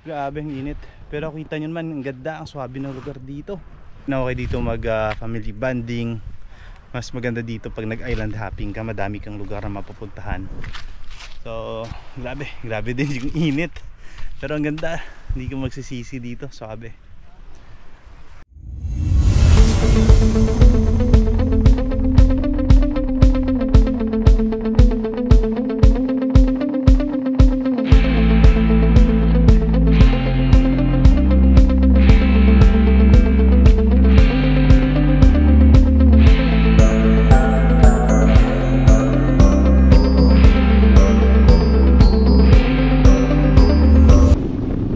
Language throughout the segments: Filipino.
Grabe ang init. Pero kita nyo naman, ang ganda, ang swabe ng lugar dito. Okay dito mag family bonding. Mas maganda dito pag nag island hopping ka, madami kang lugar na mapupuntahan. So grabe din yung init. Pero ang ganda, hindi ko magsisisi dito, swabe.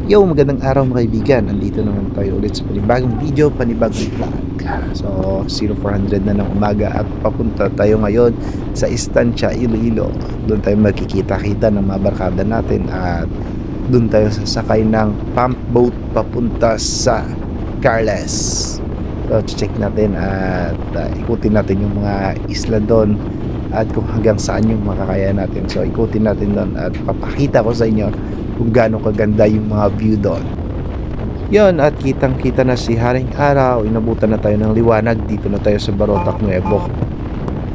Yo, magandang araw mga kaibigan. Nandito naman tayo ulit sa panibagong video, panibagong vlog. So 0400 na ng umaga at papunta tayo ngayon sa Estancia, Iloilo. Doon tayo magkikita-kita ng mga barkada natin at doon tayo sasakay ng pump boat papunta sa Carles. So check natin at ikutin natin yung mga isla doon at kung hanggang saan yung makakaya natin. So ikutin natin doon at papakita ko sa inyo kung gaano kaganda yung mga view doon. Yon, at kitang kita na si Haring Araw. Inabutan na tayo ng liwanag. Dito na tayo sa Barotac Nuevo.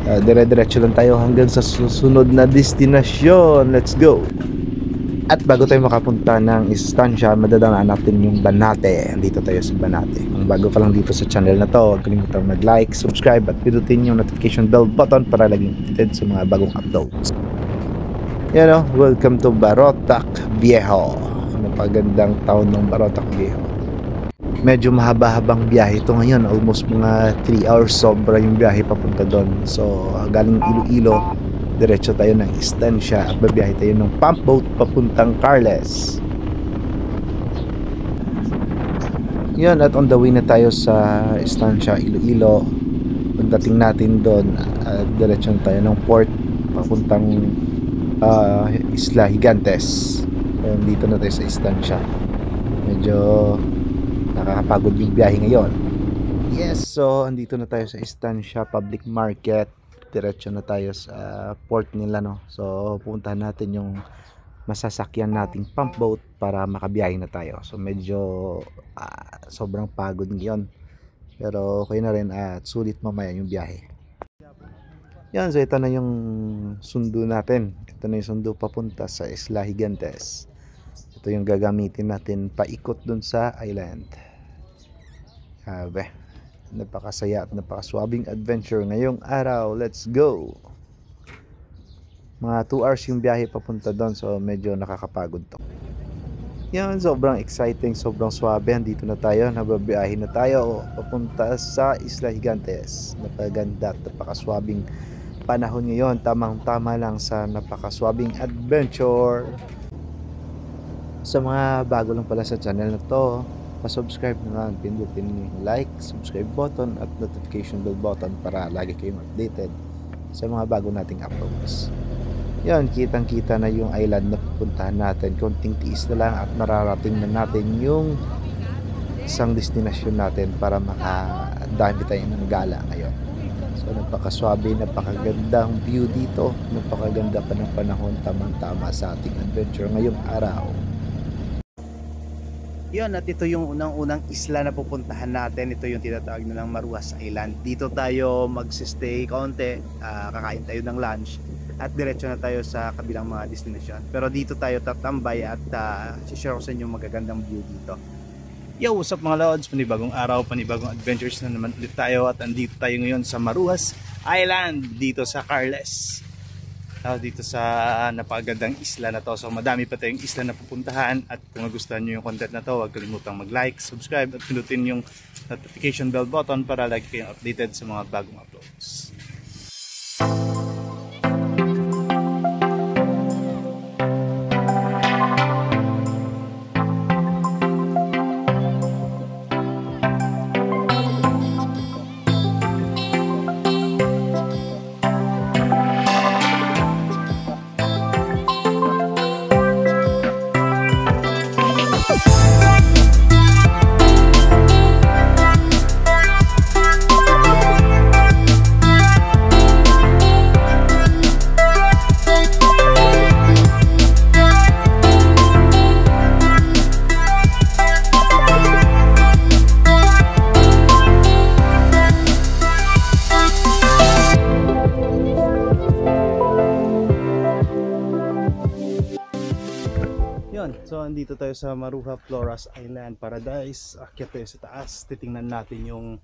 Dire-diretso lang tayo hanggang sa susunod na destinasyon. Let's go! At bago tayo makapunta ng Estancia, madadaanan natin yung Banate. Dito tayo sa Banate. Kung bago ka lang dito sa channel na to, huwag kalimutang mag-like, subscribe at pinutin yung notification bell button para laging updated sa mga bagong uploads. You know, welcome to Barotac Viejo. Napagandang town ng Barotac Viejo. Medyo mahaba-habang biyahe ito ngayon. Almost mga 3 hours sobra yung biyahe papunta doon. So galing Iloilo, diretso tayo ng Estancia at babiyahe tayo ng pump boat papuntang Carles. Yan, at on the way na tayo sa Estancia, Iloilo. Pagdating natin doon, diretso na tayo ng port papuntang Isla Gigantes. Dito na tayo sa Estancia. Medyo nakakapagod yung biyahe ngayon. Yes, so andito na tayo sa Estancia Public Market. Diretso na tayo sa port nila, no. So pupuntahan natin yung masasakyan nating pump boat para makabiyahe na tayo. So medyo sobrang pagod ngayon. Pero okay na rin at sulit mamaya yung biyahe. Yan, so ito na yung sundo natin. Ito na yung sundo papunta sa Isla Gigantes. Ito yung gagamitin natin paikot dun sa island. Napakasaya at napakaswabing adventure ngayong araw. Let's go! Mga 2 hours yung biyahe papunta dun, so medyo nakakapagod to. Yan, sobrang exciting, sobrang swabe. Andito na tayo, nababiyahe na tayo papunta sa Isla Gigantes. Napaganda at napakaswabing panahon ngayon, tamang-tama lang sa napakaswabing adventure. Sa mga bago lang pala sa channel na to, pa-subscribe na lang, pindutin yung like, subscribe button at notification bell button para lagi kayong updated sa mga bago nating uploads. Yan, kitang-kita na yung island na pupuntahan natin. Konting tiis na lang at mararating na natin yung isang destinasyon natin para makadami tayo ng gala ngayon. So napakaswabe, napakagandang view dito. Napakaganda pa ng panahon, tamang-tama sa ating adventure ngayong araw. Yun, at ito yung unang-unang isla na pupuntahan natin. Ito yung tinatawag nilang Maruas Island. Dito tayo magsistay kaunti, kakain tayo ng lunch at diretso na tayo sa kabilang mga destinasyon. Pero dito tayo tatambay at share ko sa inyo magagandang view dito. Yo, what's up mga lods? Panibagong araw, panibagong adventures na naman ulit tayo. At andito tayo ngayon sa Maruas Island, dito sa Carles. Dito sa napakagandang isla na to. So madami pa tayong isla na pupuntahan. At kung nagustuhan nyo yung content na to, huwag kalimutang mag-like, subscribe at pinutin yung notification bell button para lagi kayong updated sa mga bagong uploads. So andito tayo sa Maruha Flores Island Paradise. Akyat tayo sa taas. Titingnan natin yung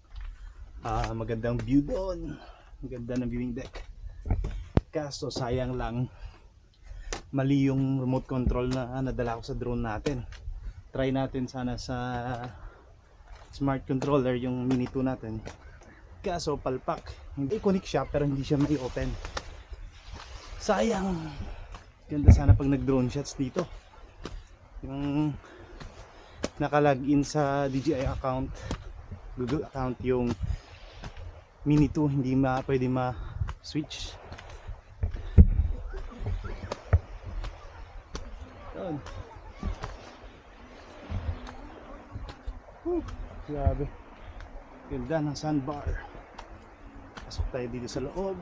magandang view doon. Maganda ng viewing deck. Kaso sayang lang mali yung remote control na nadala ko sa drone natin. Try natin sana sa smart controller yung Mini 2 natin. Kaso palpak. Hindi connect siya pero hindi siya may open. Sayang. Ganda sana pag nag drone shots dito. Yung nakalagin sa DJI account, Google account yung Mini 2 hindi pwede ma-switch. Yun. Grabe. Ganda ng sandbar. Pasok tayo dito sa loob.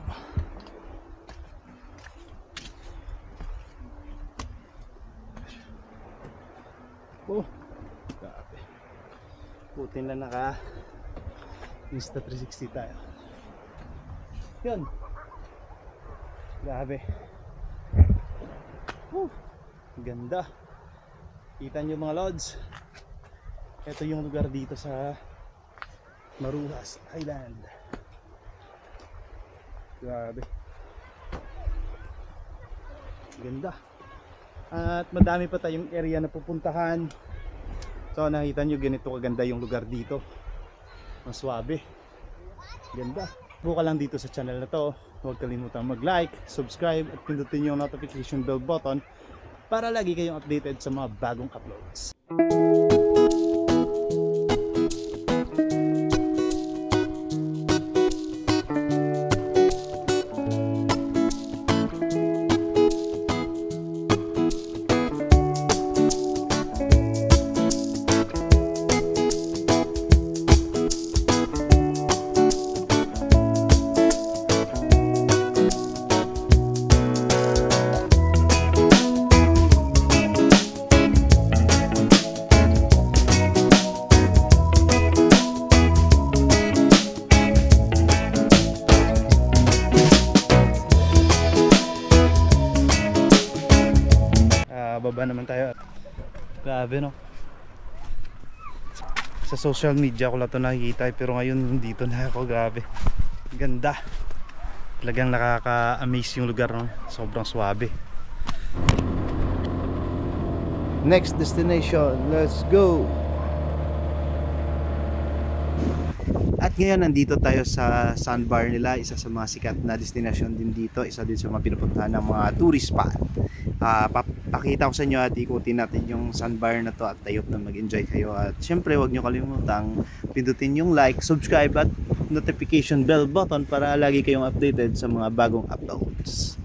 Oh, grabe. Putin na naka Insta 360 tayo. Yun. Grabe. Ganda. Kita nyo mga lods. Ito yung lugar dito sa Maruhas Island. Grabe. Ganda. At madami pa tayong area na pupuntahan. So nakita nyo ganito kaganda yung lugar dito. Ang swabe. Ganda. Buka lang dito sa channel na to. Huwag kalimutang mag-like, subscribe at pindutin yung notification bell button para lagi kayong updated sa mga bagong uploads. Baba naman tayo. Grabe no. Sa social media ko lang ito nakikita pero ngayon dito na ako. Grabe. Ganda. Talagang nakaka-amaze yung lugar no. Sobrang swabe. Next destination. Let's go. At ngayon nandito tayo sa sandbar nila, isa sa mga sikat na destination din dito, isa din sa mga pinupuntahan ng mga tourist spot. Pakita ko sa inyo at ikutin natin yung sandbar na to at tayo na mag-enjoy kayo. At syempre huwag nyo kalimutang pindutin yung like, subscribe at notification bell button para lagi kayong updated sa mga bagong uploads.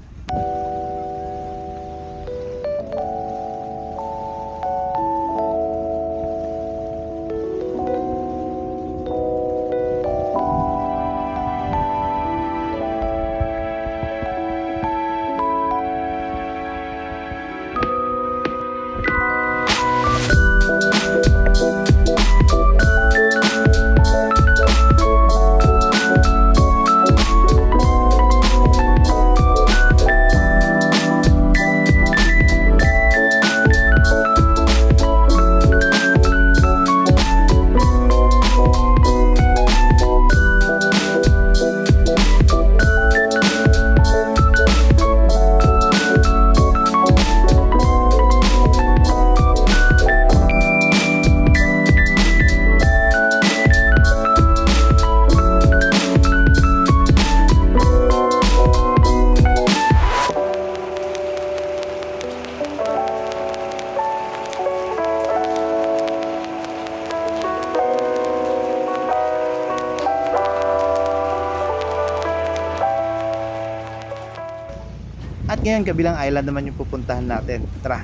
At ngayon kabilang island naman yung pupuntahan natin. Tara.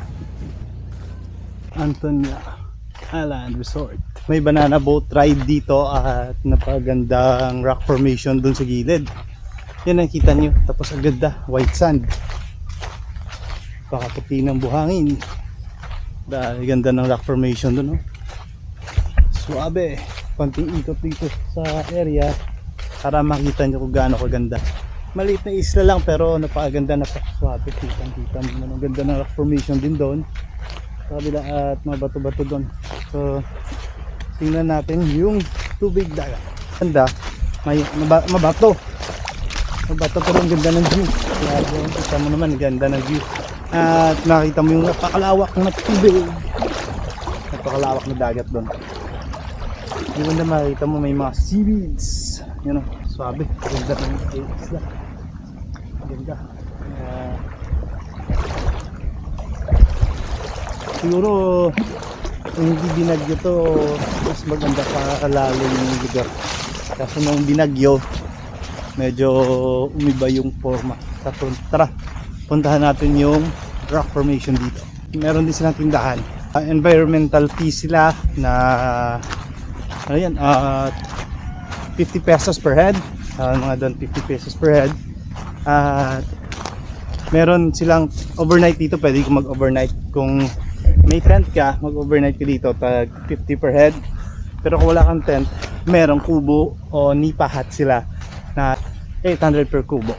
Antonia Island Resort. May banana boat ride dito at napagandang rock formation dun sa gilid. Yan nakita nyo. Tapos ang ganda, white sand. Pakaputi ng buhangin. Dahil ganda ng rock formation dun. Oh. Suabe. Konting ikot dito sa area para makita nyo kung gaano kaganda. Maliit na isla lang pero napakaganda, napakaswabe. Kitang-kita naman ang ganda ng rock formation din doon. sa kabila at mga bato-bato doon. So tingnan natin yung tubig dagat. Ganda, may mabato pero ang ganda ng view. Kita mo naman, ganda ng view at makita mo yung napakalawak na tubig, napakalawak na dagat doon. Yung ganda, makita mo may mga seaweeds, yun o, swabe, ganda ng isla, ganda. Siguro kung hindi binagyo to, mas maganda pa kalalim yung lugar. Kaso nung binagyo, medyo umiba yung forma. Tara, puntahan natin yung rock formation dito. Meron din silang tindahan. Environmental fee sila na ayan, 50 pesos per head. Mga doon 50 pesos per head. At meron silang overnight dito. Pwede kong mag-overnight. Kung may tent ka, mag-overnight ka dito, tag 50 per head. Pero kung wala kang tent, merong kubo o nipa hut sila na 800 per kubo.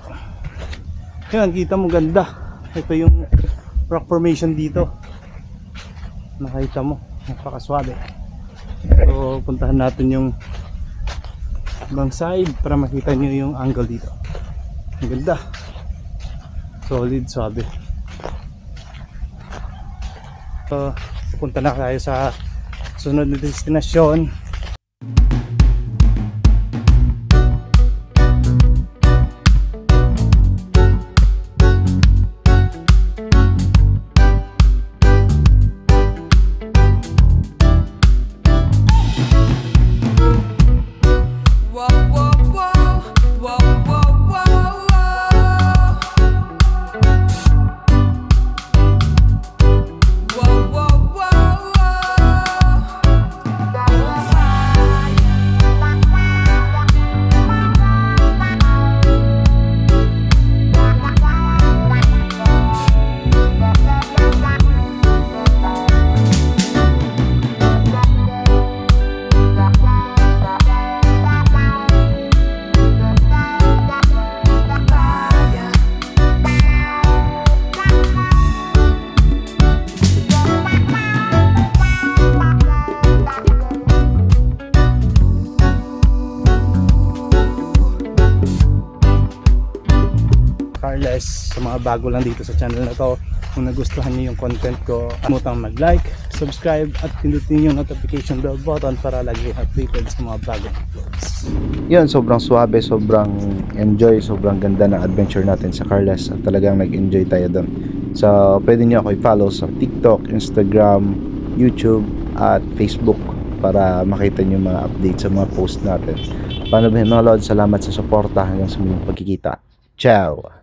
Yun, kita mo, ganda. Ito yung rock formation dito. Nakita mo, napakaswabe. So puntahan natin yung ibang side para makita nyo yung angle dito. Ang ganda, solid, swabe. So pupunta na tayo sa sunod na destinasyon. Carles, sa mga bago lang dito sa channel na to, kung nagustuhan niyo yung content ko, kamutang mag-like, subscribe at pindutin yung notification bell button para lagi updated sa mga bagong uploads. Yun, sobrang swabe, sobrang enjoy, sobrang ganda ng adventure natin sa Carles at talagang nag-enjoy tayo doon. So pwede niyo ako i-follow sa TikTok, Instagram, YouTube at Facebook para makita niyo mga updates sa mga post natin. Paano ba mga Lord, salamat sa suporta, hanggang sa muling pagkikita. Ciao!